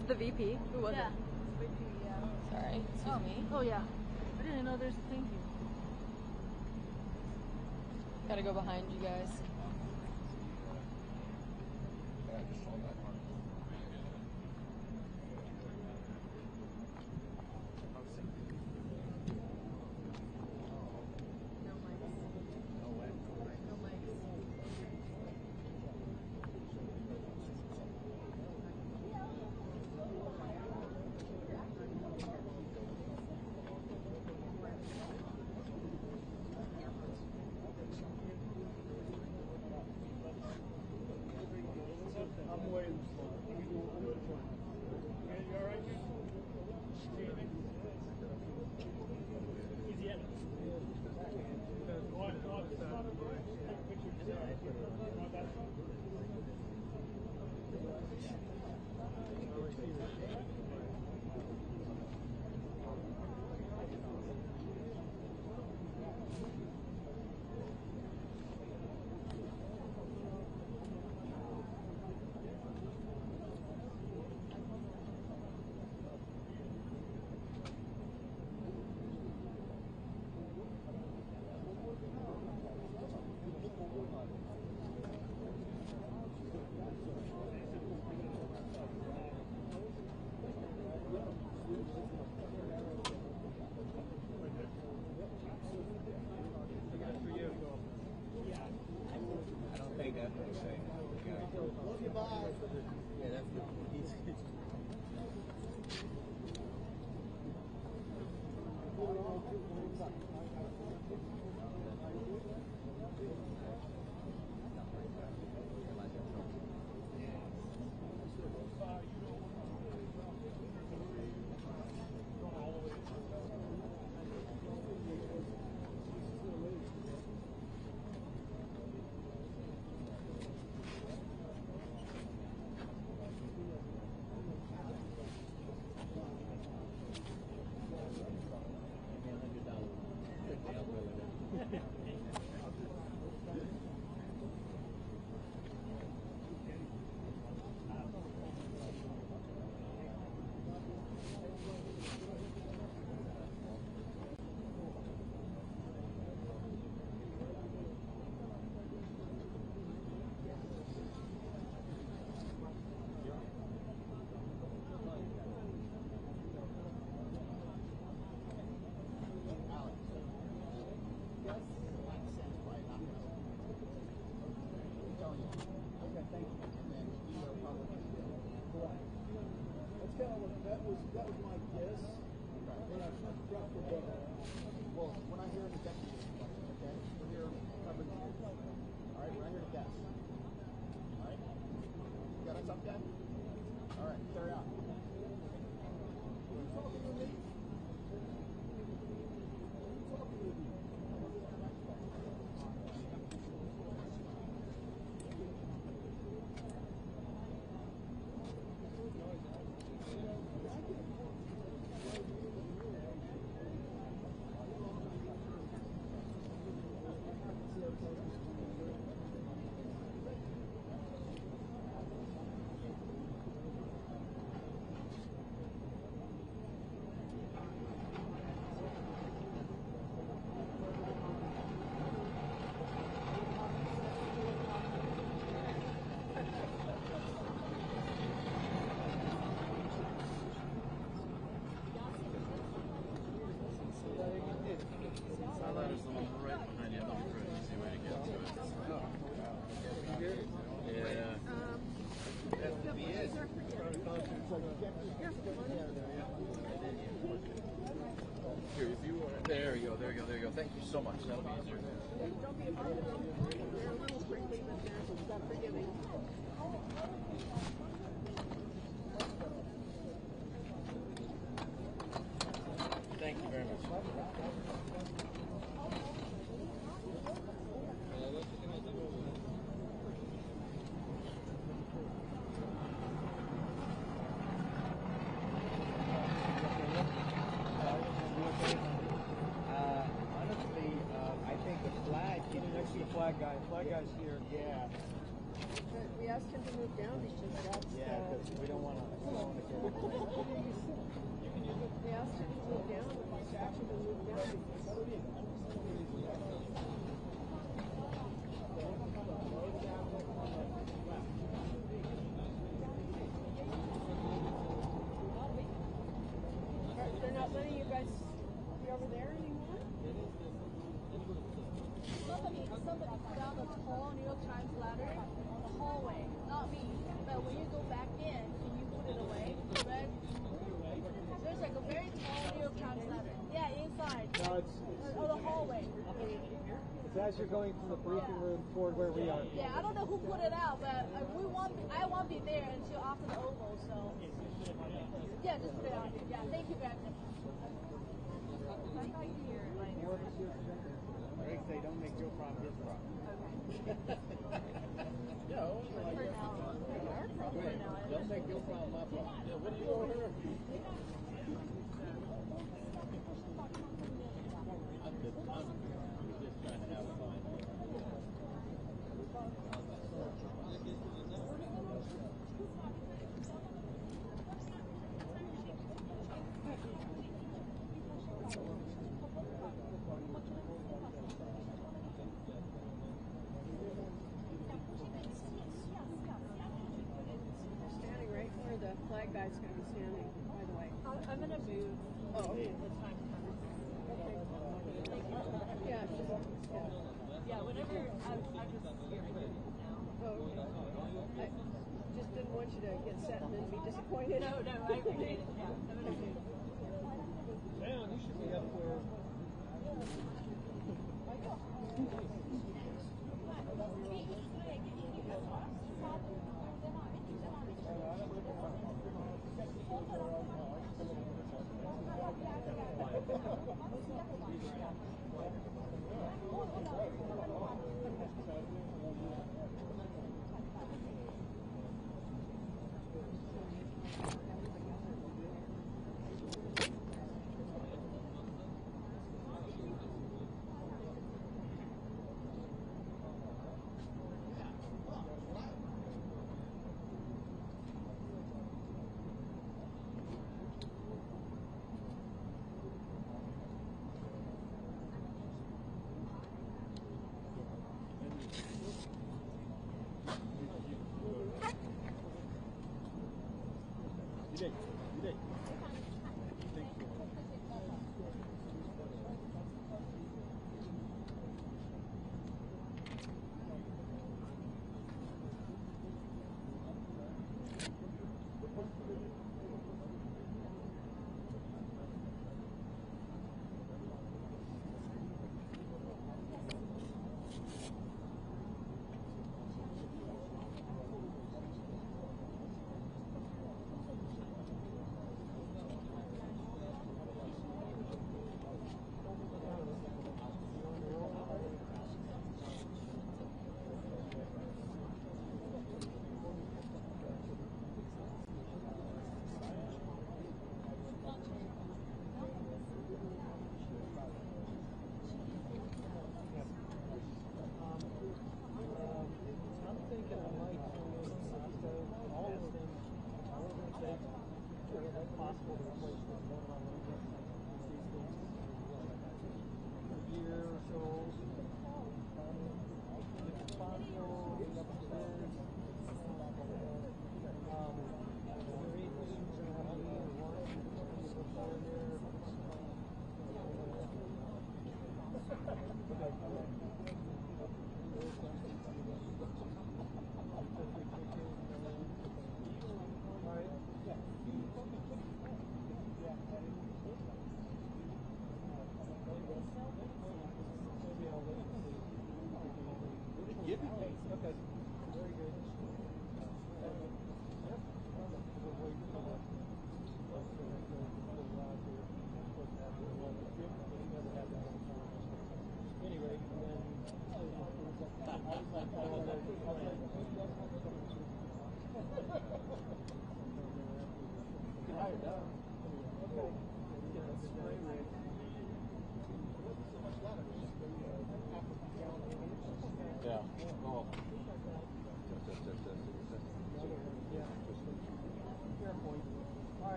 Was it the VP? Who was Yeah. it? VP, yeah. Sorry, excuse me. Oh, yeah. I didn't know there's a thank you. Gotta go behind you guys. I'm waiting. You all right? Easy at it. I don't think that's what he's saying. Love you, bye. Yeah, that's that was my guess. When I struck the well, when I hear the deputy, okay, we're here covering the all right, when I hear the guess. All right? Yeah, that's okay? All right, carry on. Are you talking to me? Are you talking to me? There's the one right behind you. That'll be pretty easy way to get to it. Yeah. Here, if you want. There you go. There you go. There you go. Thank you so much. That'll be easier. Don't be afraid of them. They're a little prickly, but they're forgiving. Thank you very much. Honestly, I think the flag, next to the flag guy. Flag guy's here. Yeah. We asked him to move down because that's we don't want to get they asked him to move down, but he's actually moved down. They're not letting you guys be over there anymore? Somebody put down a tall New York Times ladder on the hallway, not me. But when you go back in, can you put it away? Red? There's like a very tall New York Times ladder. Yeah, inside. No, it's Or the hallway. as you're going from the briefing room toward where we are. Yeah, I don't know who put it out, but I won't be there until after the Oval, so. Yeah, just put it out here. Yeah, thank you very much. Rick, they don't make your problem his problem. No, don't make your problem my problem. Yeah, what do you owe her? I'm just trying to have fun. Standing right where the flag guy's going to be standing, by the way. I'm going to move. Oh, okay. The time comes. Okay. Yeah, just, Yeah, whenever I just here now. oh, okay. I just didn't want you to get set and then be disappointed. No, I appreciate it. Yeah, I'm going to move. Man, you should be up for.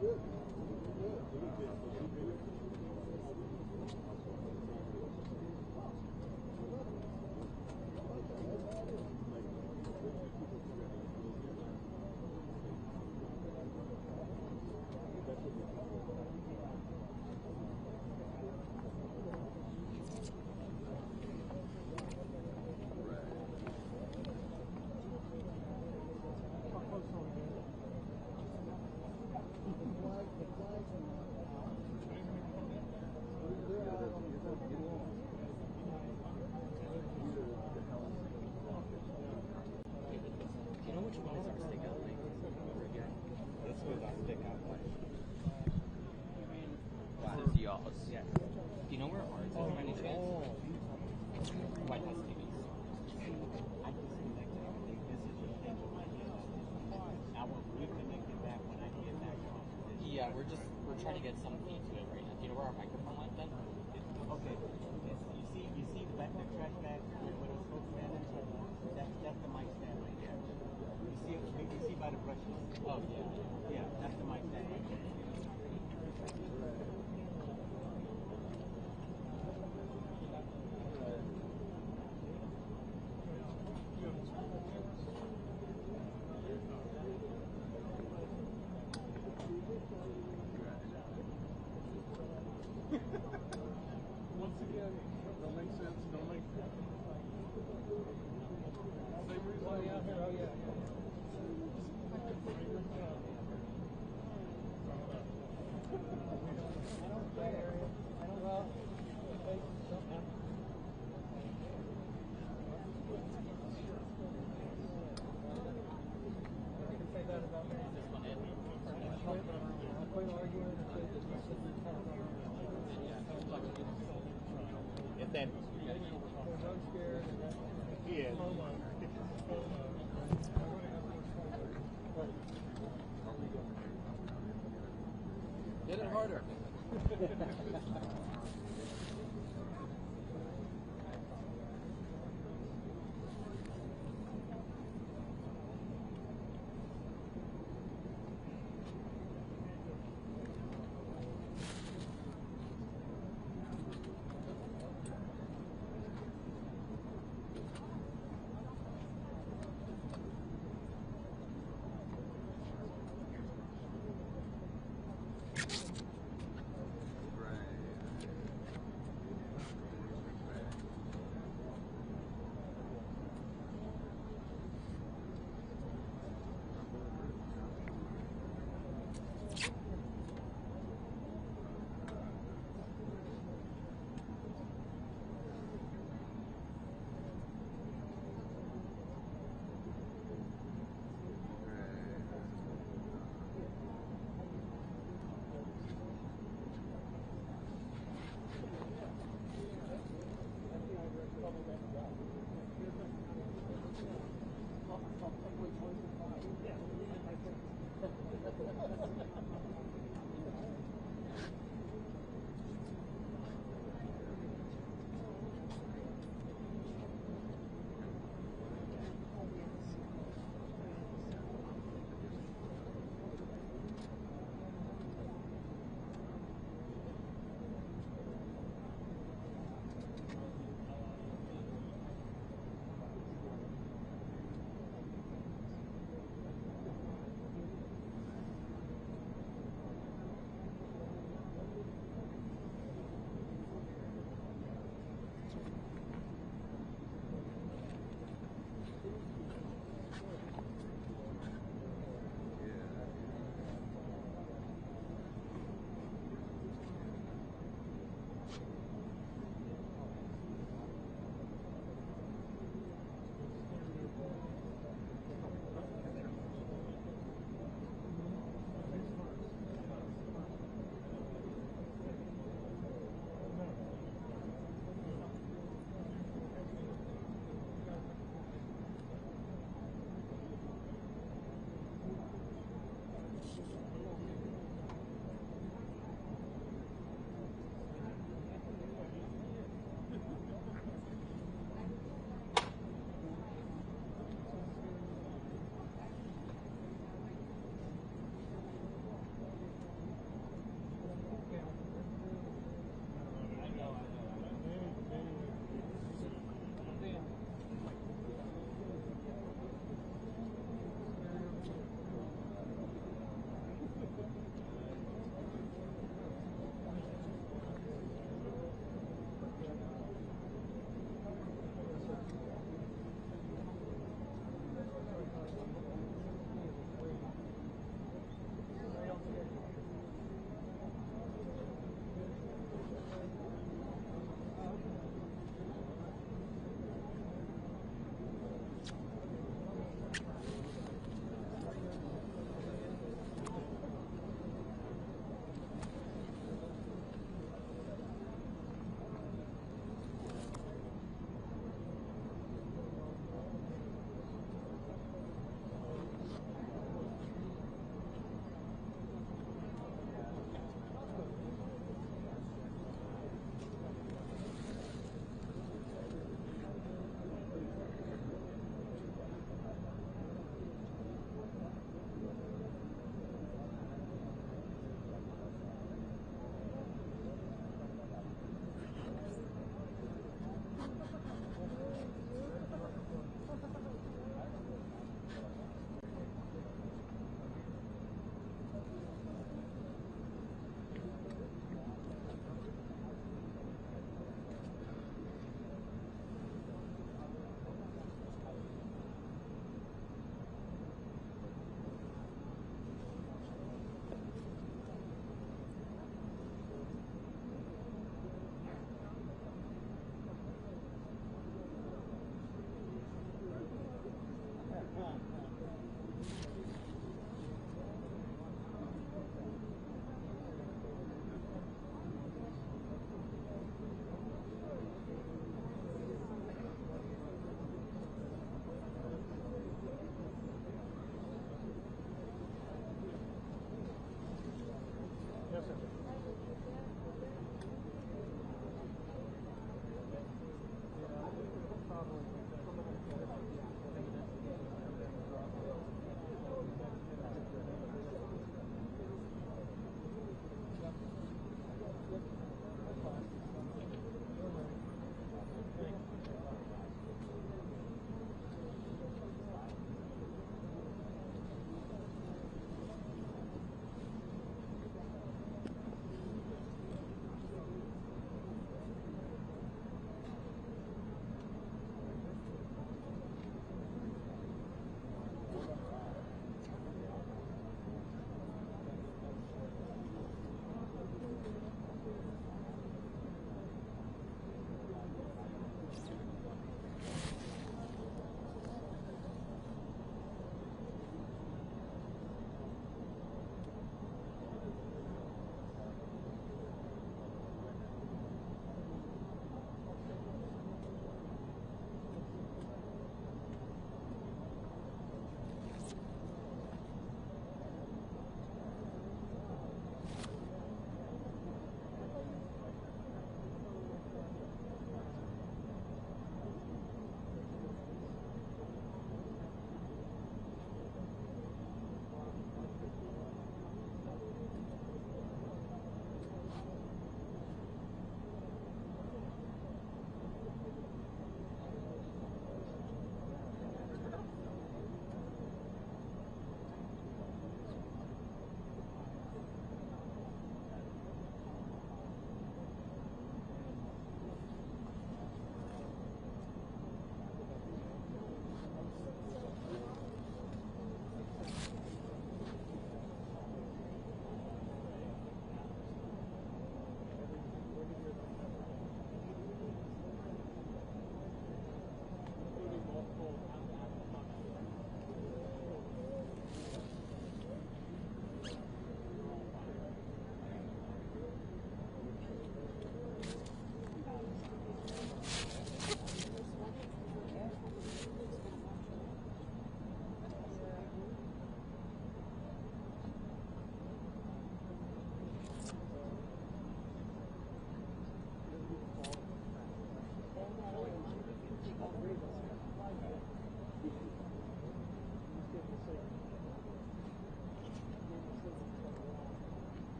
You know which one is our stick out like over here? This was our stick out like. This is yours. Yeah. Do you know where ours is by any chance? White House TVs. I can select it. I think this is the thing with my head. I will reconnect it back when I get back on. Yeah, we're trying to get some feed to it right now. Do you know where our microphone went then? Okay. You see the back the trash bag where it was supposed to stand in? That's the mic stand right there. You see by the brushes? Oh yeah. Yeah, that's the mic stand right there. Once again, don't make sense, don't make sense. Same reason why out here, oh yeah. And then he is. Get it harder.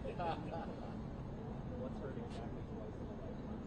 What's hurting exactly twice in a lifetime?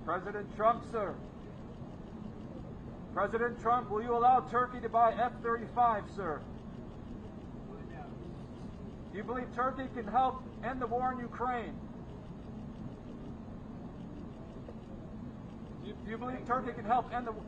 President Trump, sir. President Trump, will you allow Turkey to buy F-35, sir? Do you believe Turkey can help end the war in Ukraine? Do you believe Turkey can help end the war?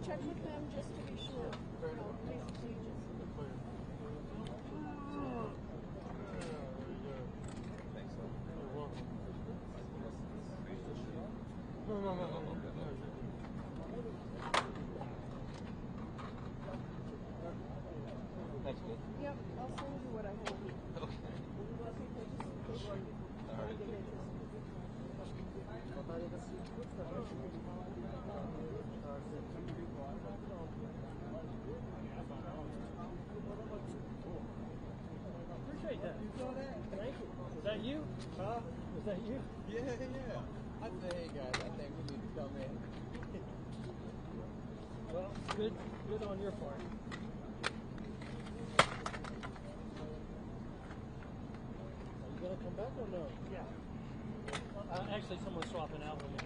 Check with them just to be sure. That's good. Yep, I'll send you what I have. Okay. Appreciate that. You saw that? Thank you. Was that you? Huh? Was that you? Yeah. I said, hey guys, I think we need to come in. Well, good on your part. Are you gonna come back or no? Yeah. Actually, someone's swapping out with me.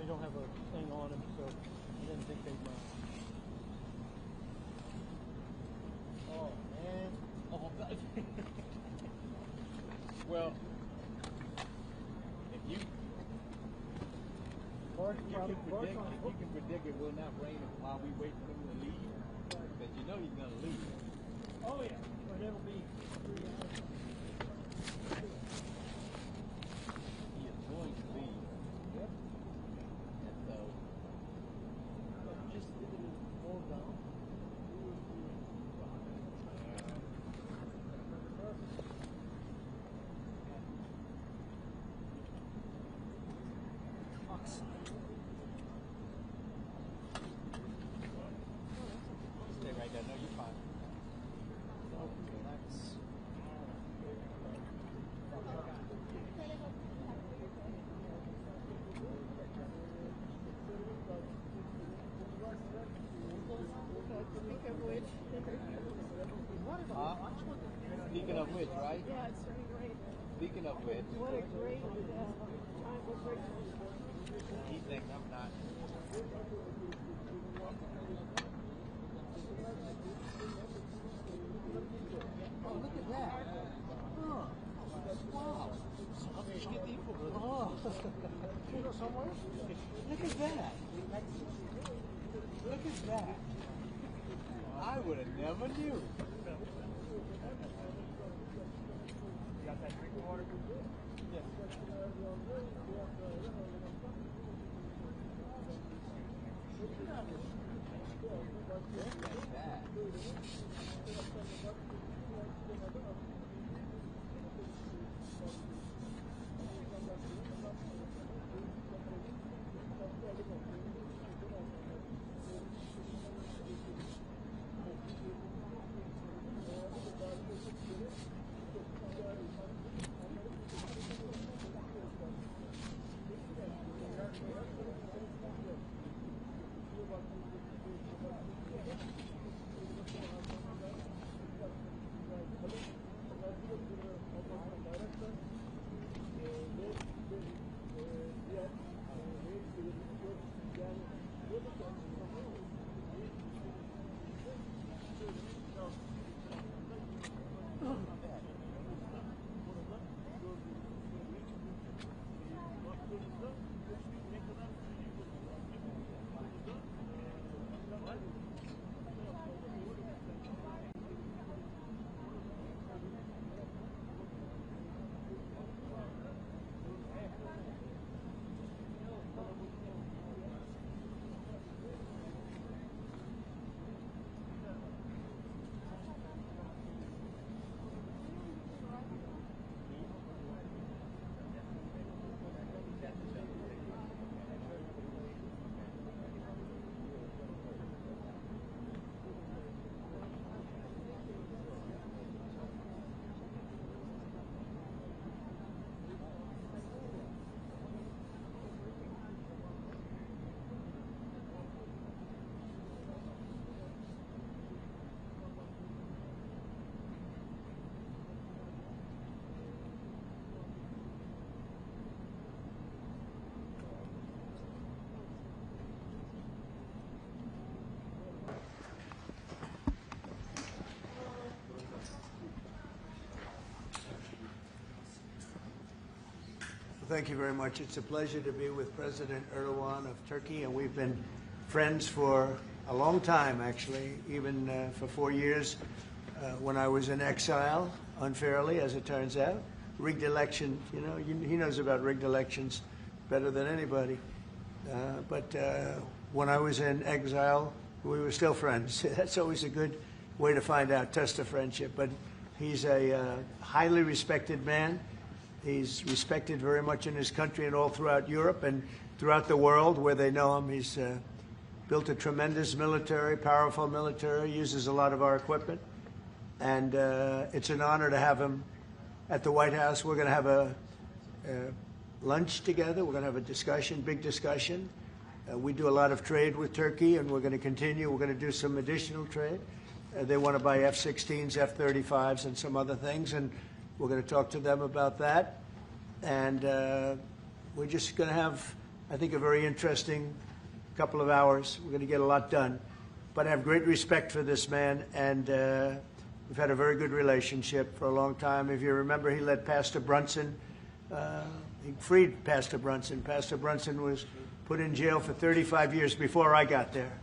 Don't have a thing on him, so I didn't think they'd mind. Oh man. Oh, well, if you can predict it will not rain while we wait for him to leave, then you know he's gonna leave. Oh yeah, but it'll be 3 hours. He is going to leave. Yep. And so Just hold down. Oxide. right? Yeah, it's turning great. Speaking of which, What a great time. What great he thinks I'm not. Oh, look at that. Oh, wow. Oh, You go somewhere? look at that. Look at that. I would have never knew. Got that drinking water? Yeah. Look at that. Thank you very much. It's a pleasure to be with President Erdogan of Turkey, and we've been friends for a long time, actually, even for 4 years when I was in exile, unfairly, as it turns out. Rigged election, you know, he knows about rigged elections better than anybody. But when I was in exile, we were still friends. That's always a good way to find out, test a friendship. But he's a highly respected man. He's respected very much in his country and all throughout Europe and throughout the world where they know him. He's built a tremendous military, powerful military, uses a lot of our equipment. And it's an honor to have him at the White House. We're going to have a lunch together. We're going to have a discussion, big discussion. We do a lot of trade with Turkey, and we're going to continue. We're going to do some additional trade. They want to buy F-16s, F-35s, and some other things, and we're going to talk to them about that. And we're just going to have, I think, a very interesting couple of hours. We're going to get a lot done. But I have great respect for this man, and we've had a very good relationship for a long time. If you remember, he led Pastor Brunson. He freed Pastor Brunson. Pastor Brunson was put in jail for 35 years before I got there.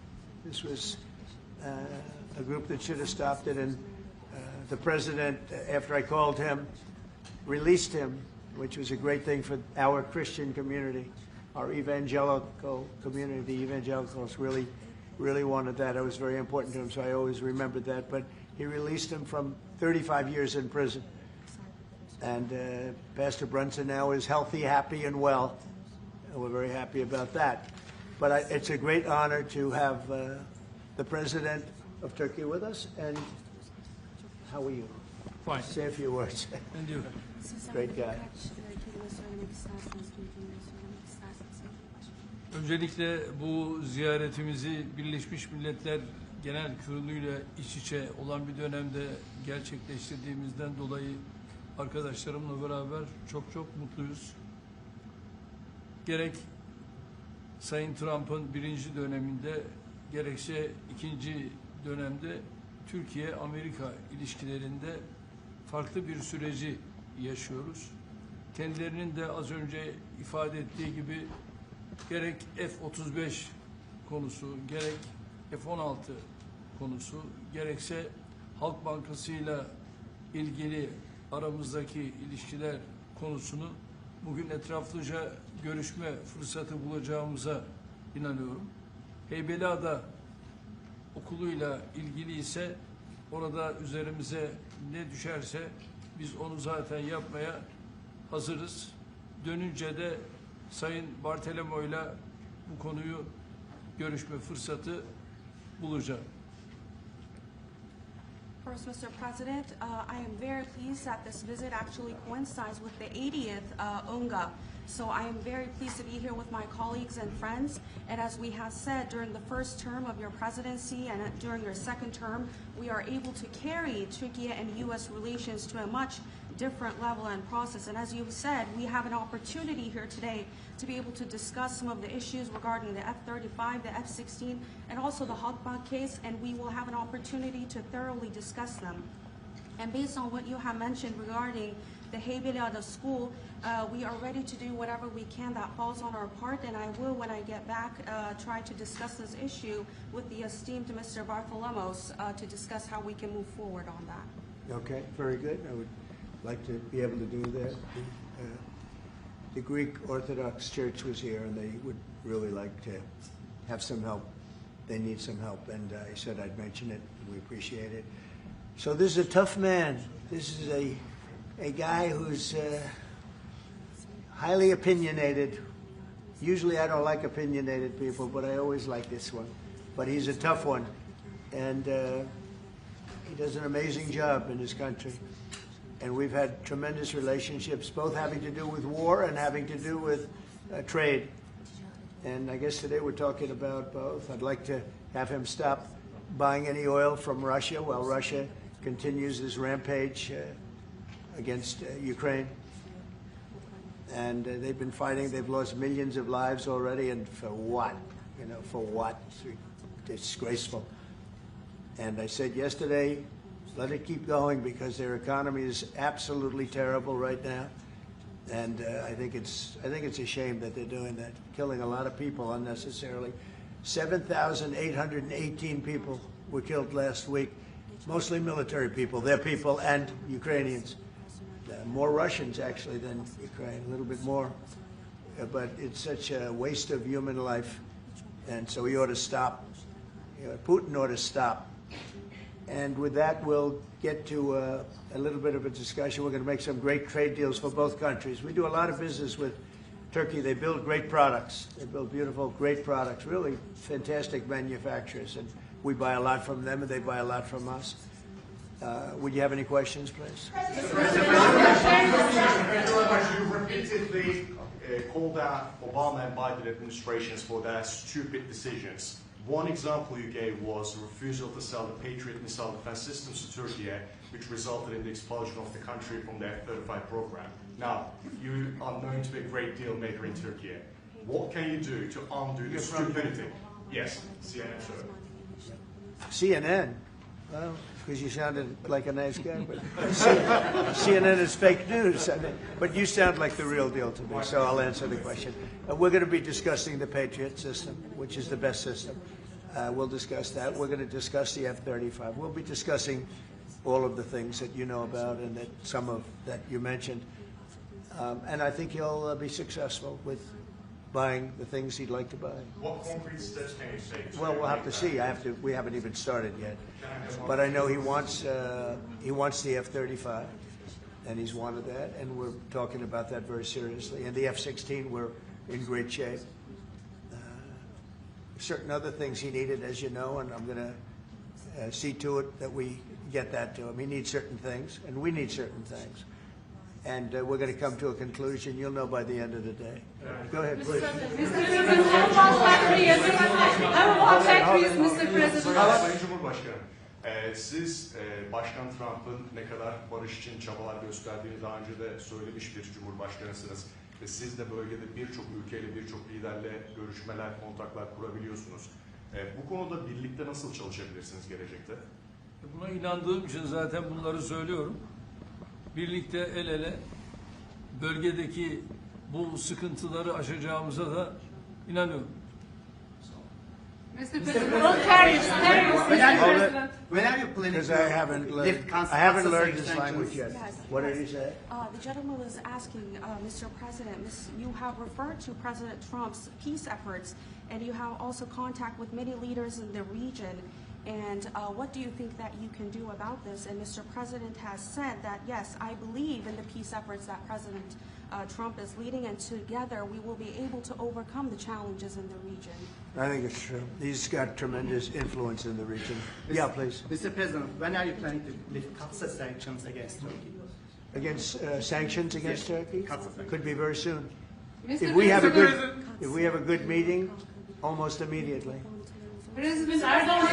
This was a group that should have stopped it, and the president, after I called him, released him, which was a great thing for our Christian community, our evangelical community. The evangelicals really wanted that. It was very important to him, so I always remembered that. But he released him from 35 years in prison. And Pastor Brunson now is healthy, happy, and well. And we're very happy about that. But it's a great honor to have the president of Turkey with us. And how are you? Fine. Say a few words. And you? Great guy. Öncelikle bu ziyaretimizi Birleşmiş Milletler Genel Kurulu'yla iç içe olan bir dönemde gerçekleştirdiğimizden dolayı arkadaşlarımla beraber çok mutluyuz. Gerek Sayın Trump'ın birinci döneminde gerekse ikinci dönemde Türkiye-Amerika ilişkilerinde farklı bir süreci yaşıyoruz. Kendilerinin de az önce ifade ettiği gibi gerek F-35 konusu, gerek F-16 konusu, gerekse Halk Bankası'yla ilgili aramızdaki ilişkiler konusunu bugün etraflıca görüşme fırsatı bulacağımıza inanıyorum. Heybeliada okuluyla ilgili ise orada üzerimize ne düşerse biz onu zaten yapmaya hazırız. Dönünce de Sayın Bartolomeo'yla bu konuyu görüşme fırsatı bulacağım. First, Mr. President, I am very pleased that this visit actually coincides with the 80th UNGA. So I am very pleased to be here with my colleagues and friends. And as we have said, during the first term of your presidency and during your second term, we are able to carry Turkey and U.S. relations to a much different level and process. And as you've said, we have an opportunity here today to be able to discuss some of the issues regarding the F-35, the F-16, and also the Halkbank case, and we will have an opportunity to thoroughly discuss them. And based on what you have mentioned regarding the Heybeliada school, we are ready to do whatever we can that falls on our part, and I will, when I get back, try to discuss this issue with the esteemed Mr. Bartholomos to discuss how we can move forward on that. Okay, very good. I would like to be able to do that. The Greek Orthodox Church was here, and they would really like to have some help. They need some help, and I said I'd mention it, and we appreciate it. So this is a tough man. This is a guy who's highly opinionated. Usually I don't like opinionated people, but I always like this one. But he's a tough one, and he does an amazing job in his country. And we've had tremendous relationships, both having to do with war and having to do with trade. And I guess today we're talking about both. I'd like to have him stop buying any oil from Russia while Russia continues this rampage against Ukraine. And they've been fighting. They've lost millions of lives already. And for what? You know, for what? It's disgraceful. And I said yesterday, let it keep going because their economy is absolutely terrible right now. And I think it's a shame that they're doing that, killing a lot of people unnecessarily. 7,818 people were killed last week, mostly military people, their people, and Ukrainians. More Russians, actually, than Ukraine, a little bit more. But it's such a waste of human life, and so he ought to stop. You know, Putin ought to stop. And with that, we'll get to a little bit of a discussion. We're going to make some great trade deals for both countries. We do a lot of business with Turkey. They build great products. They build beautiful, great products, really fantastic manufacturers. And we buy a lot from them, and they buy a lot from us. Would you have any questions, please? You repeatedly called out Obama and Biden administrations for their stupid decisions. One example you gave was the refusal to sell the Patriot missile defense systems to Turkey, which resulted in the expulsion of the country from the F-35 program. Now, you are known to be a great deal maker in Turkey. What can you do to undo the stupidity? Yes, CNN, sir. CNN? Well, because you sounded like a nice guy, but CNN is fake news. I mean, but you sound like the real deal to me, so I'll answer the question. We're going to be discussing the Patriot system, which is the best system. We'll discuss that. We're going to discuss the F-35. We'll be discussing all of the things that you know about and that some of that you mentioned. And I think he'll be successful with buying the things he'd like to buy. What concrete steps can you take? Well, we'll have to see. We haven't even started yet. But I know he wants the F-35, and he's wanted that, and we're talking about that very seriously. And the F-16, we're in great shape. Certain other things he needed, as you know, and I'm going to see to it that we get that to him. He needs certain things, and we need certain things. And we're going to come to a conclusion. You'll know by the end of the day. Go ahead, please. Mr. President, how about factories? Mr. President? Siz Başkan Trump'ın ne kadar barış için çabalar gösterdiğini daha önce de söylemiş bir cumhurbaşkanısınız. Ve siz de bölgede birçok ülkeyle, birçok liderle görüşmeler, kontaklar kurabiliyorsunuz. Bu konuda birlikte nasıl çalışabilirsiniz gelecekte? Buna inandığım için zaten bunları söylüyorum. Birlikte el ele bölgedeki bu sıkıntıları aşacağımıza da inanıyorum. Mr. President, tariffs, when are you planning to lift I haven't learned this language yet. What did he say? The gentleman was asking, Mr. President, you have referred to President Trump's peace efforts, and you have also contact with many leaders in the region. And what do you think that you can do about this? And Mr. President has said that, yes, I believe in the peace efforts that President Trump is leading, and together we will be able to overcome the challenges in the region. I think it's true. He's got tremendous influence in the region. Yeah, please. Mr. President, when are you planning to lift CAATSA sanctions against Turkey? Against sanctions against Turkey? Could be very soon. Mr. If we have a good meeting, almost immediately. President Erdogan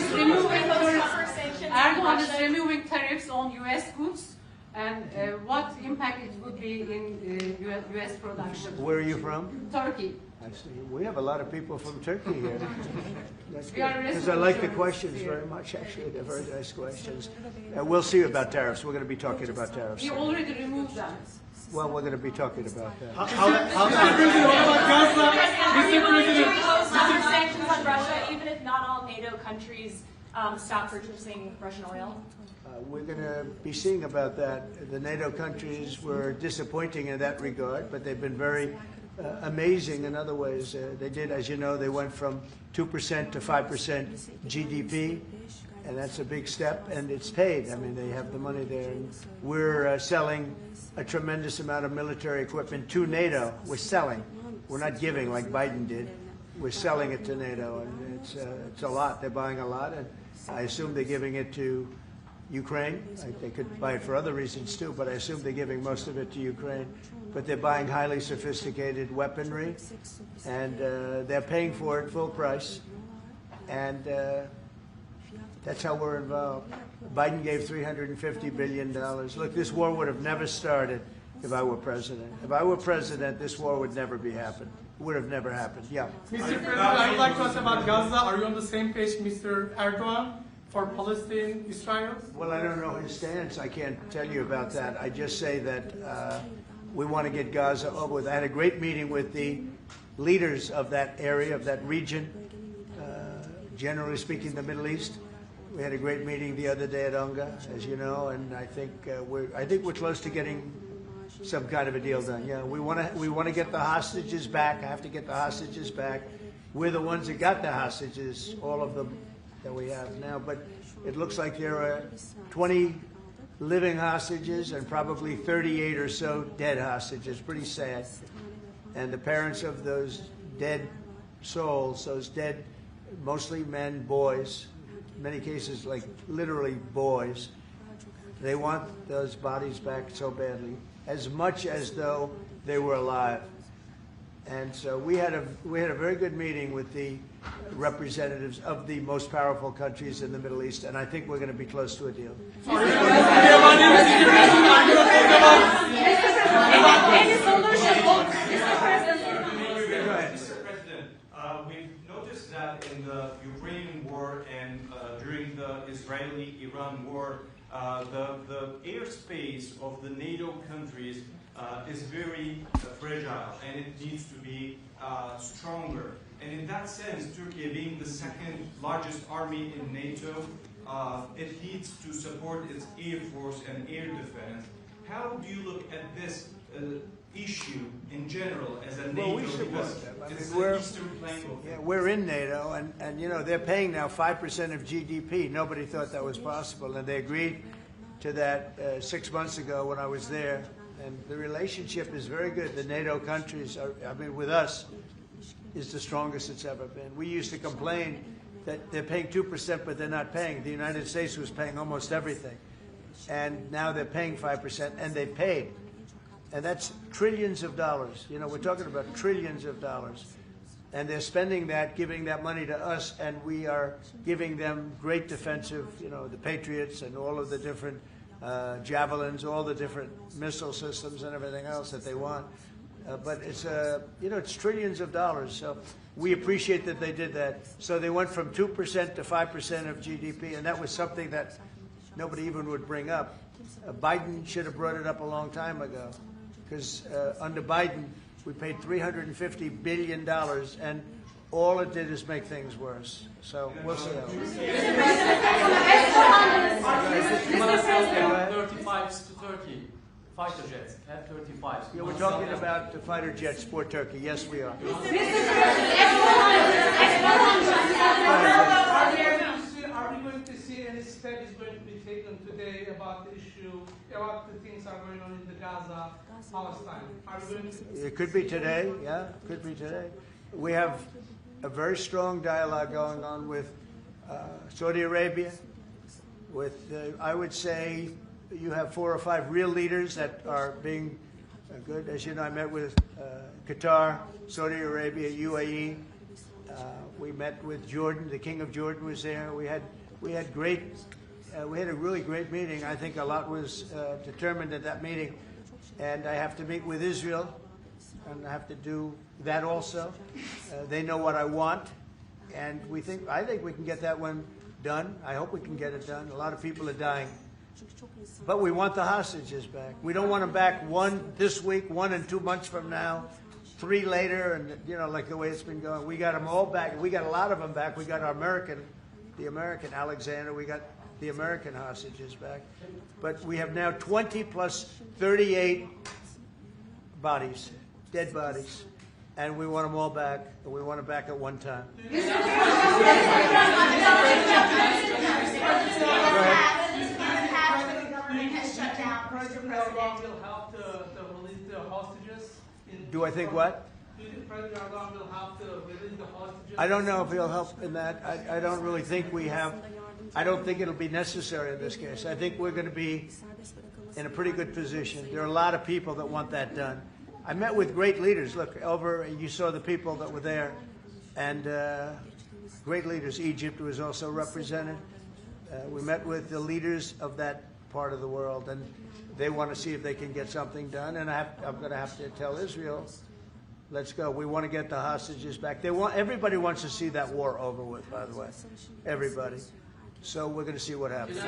is removing tariffs on U.S. goods, and what impact it would be in U.S. production? Where are you from? Turkey. I see. We have a lot of people from Turkey here. That's We good. are Because I like the residents questions here. very much, actually. They're very nice questions. We'll see about tariffs. We're going to be talking about tariffs. We already removed them. Well, we're going to be talking about that. Sanctions on Russia, even if not all NATO countries stop purchasing Russian oil? We're going to be seeing about that. The NATO countries were disappointing in that regard, but they've been very amazing in other ways. They did, as you know, they went from 2% to 5% GDP, and that's a big step, and it's paid. I mean, they have the money there. And we're selling a tremendous amount of military equipment to NATO. We're selling. We're not giving like Biden did. We're selling it to NATO, and it's a lot. They're buying a lot, and I assume they're giving it to Ukraine. They could buy it for other reasons too, but I assume they're giving most of it to Ukraine. But they're buying highly sophisticated weaponry, and they're paying for it full price. And that's how we're involved. Biden gave $350 billion. Look, this war would have never started if I were president. If I were president, this war would never be happened. It would have never happened. Yeah. Mr. President, I would like to ask about Gaza. Are you on the same page, Mr. Erdogan, for Palestine, Israel? Well, I don't know his stance. I can't tell you about that. I just say that we want to get Gaza over with. I had a great meeting with the leaders of that area, of that region, generally speaking, the Middle East. We had a great meeting the other day at UNGA, as you know, and I think we're close to getting some kind of a deal done. Yeah, we want to get the hostages back. I have to get the hostages back. We're the ones that got the hostages, all of them that we have now. But it looks like there are 20 living hostages and probably 38 or so dead hostages. Pretty sad. And the parents of those dead souls, those dead, mostly men, boys, in many cases like literally boys, they want those bodies back so badly, as much as though they were alive. And so we had a very good meeting with the representatives of the most powerful countries in the Middle East, and I think we're going to be close to a deal. Any solution? Mr. President. We've noticed that in the Ukrainian war and during the Israeli-Iran war, the airspace of the NATO countries is very fragile, and it needs to be stronger. And in that sense, Turkey being the second largest army in NATO, it needs to support its air force and air defense. How do you look at this issue in general as a NATO? Well, we support them. I mean, we're in NATO, and you know, they're paying now 5% of GDP. Nobody thought that was possible, and they agreed to that 6 months ago when I was there. And the relationship is very good. The NATO countries are, I mean, with us, is the strongest it's ever been. We used to complain that they're paying 2%, but they're not paying. The United States was paying almost everything. And now they're paying 5%, and they paid. And that's trillions of dollars. You know, we're talking about trillions of dollars. And they're spending that, giving that money to us, and we are giving them great defensive, the Patriots and all of the different javelins, all the different missile systems and everything else that they want. But it's, it's trillions of dollars. So we appreciate that they did that. So they went from 2% to 5% of GDP, and that was something that nobody even would bring up. Biden should have brought it up a long time ago, because under Biden, we paid $350 billion, and all it did is make things worse. So we'll see. Mr. President, 35s to Turkey, fighter jets, F-35s. Yeah, we're talking about the fighter jets for Turkey. Yes, we are. Are we going to see any steps going to be taken today about the issue, about the things that are going on in the Gaza, Palestine? Are we going to... It could be today. Yeah, it could be today. We have a very strong dialogue going on with Saudi Arabia. With, I would say, you have 4 or 5 real leaders that are being good. As you know, I met with Qatar, Saudi Arabia, UAE. We met with Jordan. The King of Jordan was there. We had a really great meeting. I think a lot was determined at that meeting. And I have to meet with Israel, and I have to do that also. They know what I want, and I think we can get that one done. I hope we can get it done. A lot of people are dying. But we want the hostages back. We don't want them back 1 this week, 1 and 2 months from now, 3 later, and like the way it's been going. We got them all back. We got a lot of them back. We got the American Alexander. We got the American hostages back. But we have now 20 plus 38 bodies, dead bodies. And we want them all back, and we want them back at one time. President Erdogan will help to release the hostages? Do I think what? Do you think President Erdogan will help to release the hostages? I don't know if he'll help in that. I don't really think we have. I don't think it'll be necessary in this case. I think we're going to be in a pretty good position. There are a lot of people that want that done. I met with great leaders. Look, you saw the people that were there, and great leaders. Egypt was also represented. We met with the leaders of that part of the world, and they want to see if they can get something done. And I'm going to have to tell Israel, let's go. We want to get the hostages back. Everybody wants to see that war over with, by the way. Everybody. So we're going to see what happens. Mr.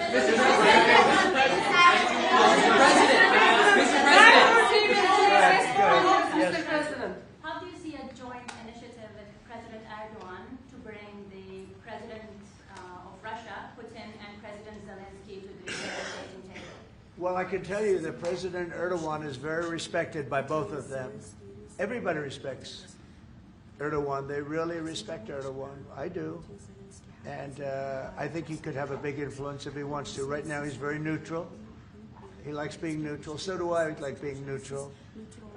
President, how do you see a joint initiative with President Erdogan to bring the President of Russia, Putin, and President Zelensky to the negotiating table? Well, I can tell you that President Erdogan is very respected by both of them. Everybody respects Erdogan. They really respect Erdogan. I do. And I think he could have a big influence if he wants to. Right now, he's very neutral. He likes being neutral. So do I like being neutral.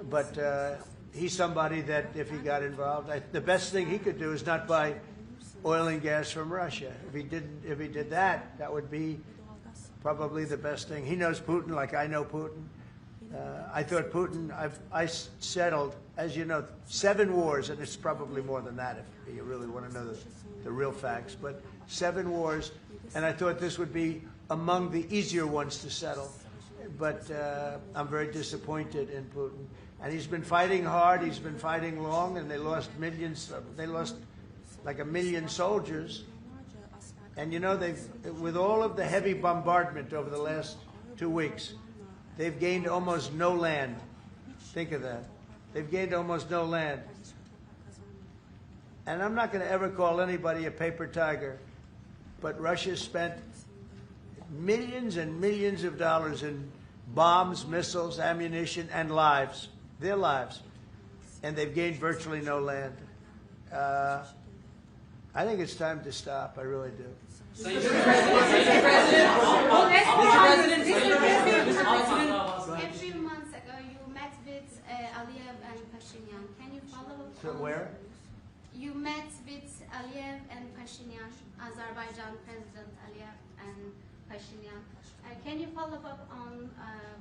But he's somebody that if he got involved, the best thing he could do is not buy oil and gas from Russia. If he did that, that would be probably the best thing. He knows Putin like I know Putin. I thought Putin, I settled, as you know, 7 wars, and it's probably more than that if you really want to know the real facts, but 7 wars, and I thought this would be among the easier ones to settle. But I'm very disappointed in Putin. And he's been fighting hard, he's been fighting long, and they lost millions, they lost like 1 million soldiers. And you know, with all of the heavy bombardment over the last 2 weeks, they've gained almost no land. Think of that. They've gained almost no land. And I'm not going to ever call anybody a paper tiger, but Russia spent millions and millions of dollars in bombs, missiles, ammunition, and lives, their lives. And they've gained virtually no land. I think it's time to stop. I really do. A few months ago, you met with Aliyev and Pashinyan. Can you follow up? So where? You met with Aliyev and Pashinyan, Azerbaijan President Aliyev and Pashinyan. Can you follow up on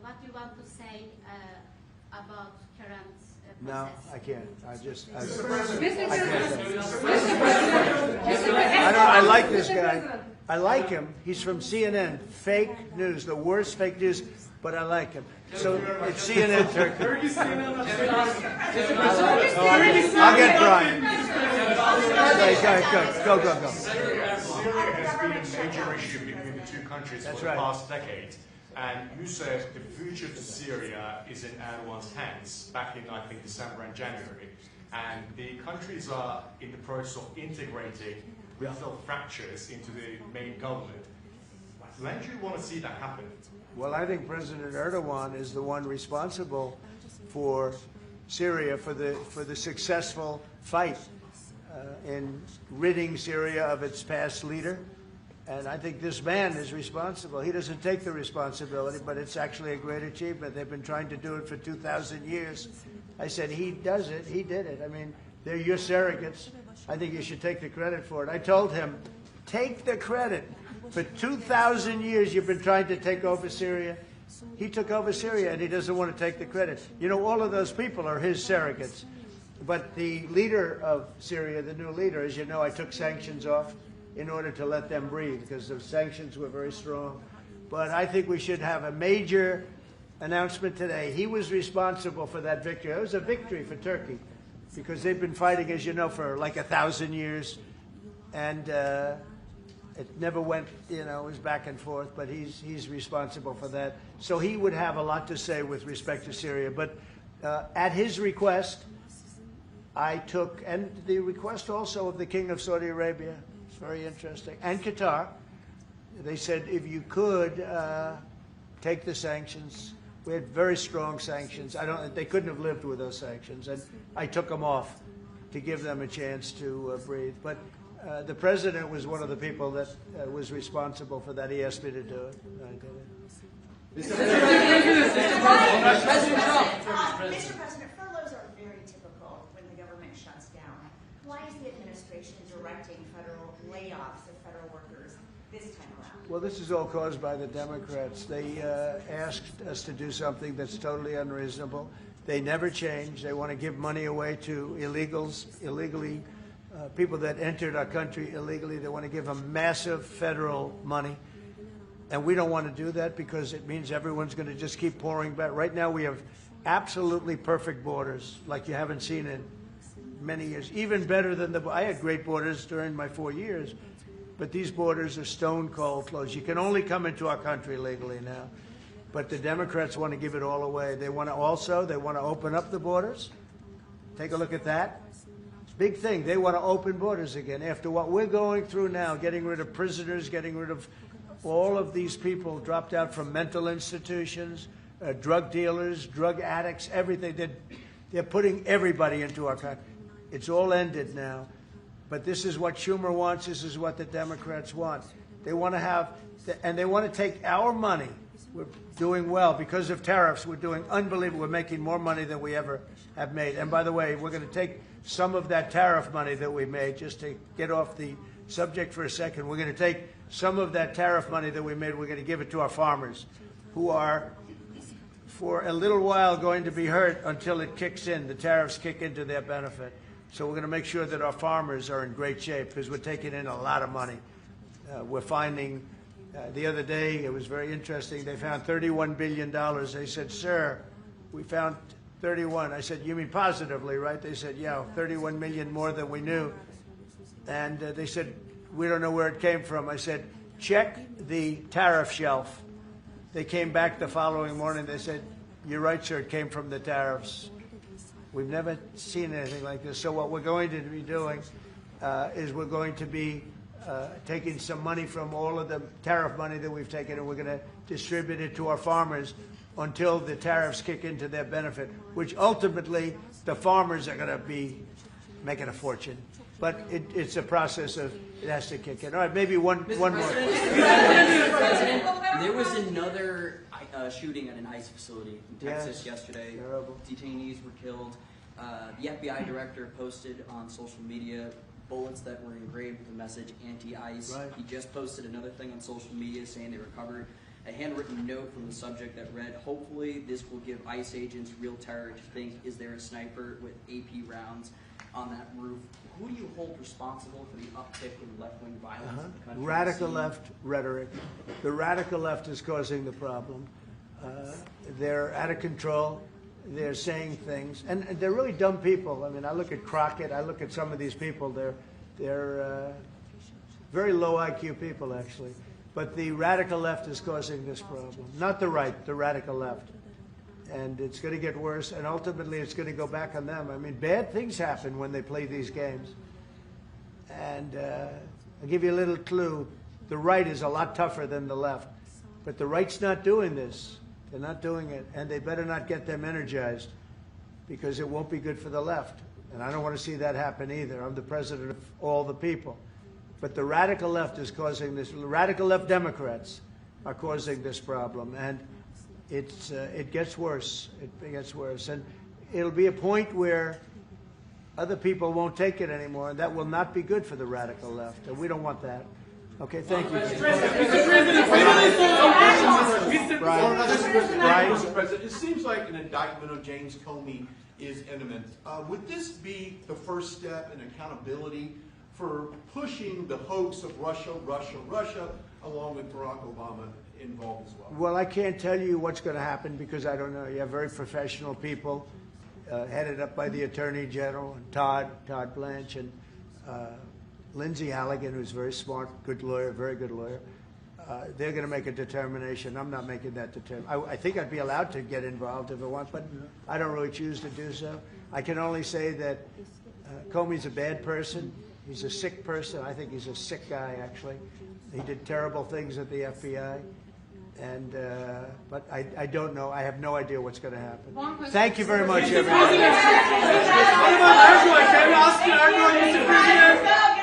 what you want to say about current No, I can't. I just. I Mr. I like this guy. I like him. He's from CNN. Fake news, the worst fake news, but I like him. So it's CNN Turkey. I'll get Brian. Go. Syria has been a major issue between the two countries That's for the right. past decade. And you said the future to Syria is in Erdogan's hands back in, I think, December and January. And the countries are in the process of integrating regional fractures into the main government. When do you want to see that happen? Well, I think President Erdogan is the one responsible for Syria, for the successful fight in ridding Syria of its past leader. And I think this man is responsible. He doesn't take the responsibility, but it's actually a great achievement. They've been trying to do it for 2,000 years. I said, he does it. He did it. I mean, they're your surrogates. I think you should take the credit for it. I told him, take the credit. For 2,000 years, you've been trying to take over Syria. He took over Syria, and he doesn't want to take the credit. You know, all of those people are his surrogates. But the leader of Syria, the new leader, as you know, I took sanctions off in order to let them breathe, because the sanctions were very strong. But I think we should have a major announcement today. He was responsible for that victory. It was a victory for Turkey, because they've been fighting, as you know, for like 1,000 years. And it never went, you know, it was back and forth, but he's responsible for that. So he would have a lot to say with respect to Syria. But at his request, I took, and the request also of the King of Saudi Arabia, it's very interesting, and Qatar, they said if you could take the sanctions. We had very strong sanctions. They couldn't have lived with those sanctions, and I took them off to give them a chance to breathe. But the president was one of the people that was responsible for that. He asked me to do it, and I did it. Mr. President, furloughs are very typical when the government shuts down. Why is the administration directing federal layoffs of federal workers this time around? Well, this is all caused by the Democrats. They asked us to do something that's totally unreasonable. They never change. They want to give money away to illegally, people that entered our country illegally. They want to give them massive federal money. And we don't want to do that because it means everyone's going to just keep pouring back. Right now we have absolutely perfect borders like you haven't seen in many years. Even better than I had great borders during my 4 years, but these borders are stone cold closed. You can only come into our country legally now. But the Democrats want to give it all away. They want to open up the borders. Take a look at that. It's a big thing. They want to open borders again after what we're going through now, getting rid of prisoners, getting rid of all of these people dropped out from mental institutions, drug dealers, drug addicts, everything. They're putting everybody into our country. It's all ended now. But this is what Schumer wants. This is what the Democrats want. They want to have, and they want to take our money. We're doing well because of tariffs. We're doing unbelievable. We're making more money than we ever have made. And by the way, we're going to take some of that tariff money that we made, just to get off the subject for a second. We're going to take some of that tariff money that we made. We're going to give it to our farmers, who are, for a little while, going to be hurt until it kicks in. The tariffs kick into their benefit. So we're going to make sure that our farmers are in great shape because we're taking in a lot of money. We're finding, the other day, it was very interesting, they found $31 billion. They said, sir, we found 31. I said, you mean positively, right? They said, yeah, 31 million more than we knew. And they said, we don't know where it came from. I said, check the tariff shelf. They came back the following morning. They said, you're right, sir, it came from the tariffs. We've never seen anything like this. So what we're going to be doing is we're going to be taking some money from all of the tariff money that we've taken, and we're going to distribute it to our farmers until the tariffs kick into their benefit, which ultimately the farmers are going to be making a fortune. But it's a process of, it has to kick in. All right, maybe one more. Mr. President, there was another shooting at an ICE facility in Texas yesterday. Terrible. Detainees were killed. The FBI director posted on social media bullets that were engraved with the message anti-ICE. Right. He just posted another thing on social media saying they recovered a handwritten note from the subject that read, "Hopefully this will give ICE agents real terror to think, is there a sniper with AP rounds on that roof?" Who do you hold responsible for the uptick in left-wing violence in the country? Radical left rhetoric. The radical left is causing the problem. They're out of control. They're saying things, and they're really dumb people. I mean, I look at Crockett. I look at some of these people. They're very low IQ people, actually. But the radical left is causing this problem, not the right, the radical left. And it's going to get worse, and ultimately it's going to go back on them. I mean, bad things happen when they play these games. And I'll give you a little clue. The right is a lot tougher than the left. But the right's not doing this. They're not doing it. And they better not get them energized, because it won't be good for the left. And I don't want to see that happen either. I'm the president of all the people. But the radical left is causing this. Radical left Democrats are causing this problem. And it gets worse. It gets worse. And it'll be a point where other people won't take it anymore, and that will not be good for the radical left. And we don't want that. Okay, thank you. Mr. President, it seems like an indictment of James Comey is imminent. Would this be the first step in accountability for pushing the hoax of Russia, along with Barack Obama involved as well? Well, I can't tell you what's going to happen because I don't know. You have very professional people headed up by the Attorney General, and Todd Blanche, and Lindsay Halligan, who's very smart, good lawyer, very good lawyer. They're going to make a determination. I'm not making that determination. I think I'd be allowed to get involved if I want, but I don't really choose to do so. I can only say that Comey's a bad person. He's a sick person. I think he's a sick guy, actually. He did terrible things at the FBI. And but I don't know. I have no idea what's going to happen. Thank you very much, everyone. What about Erdogan? Can we ask Erdogan, Mr. President?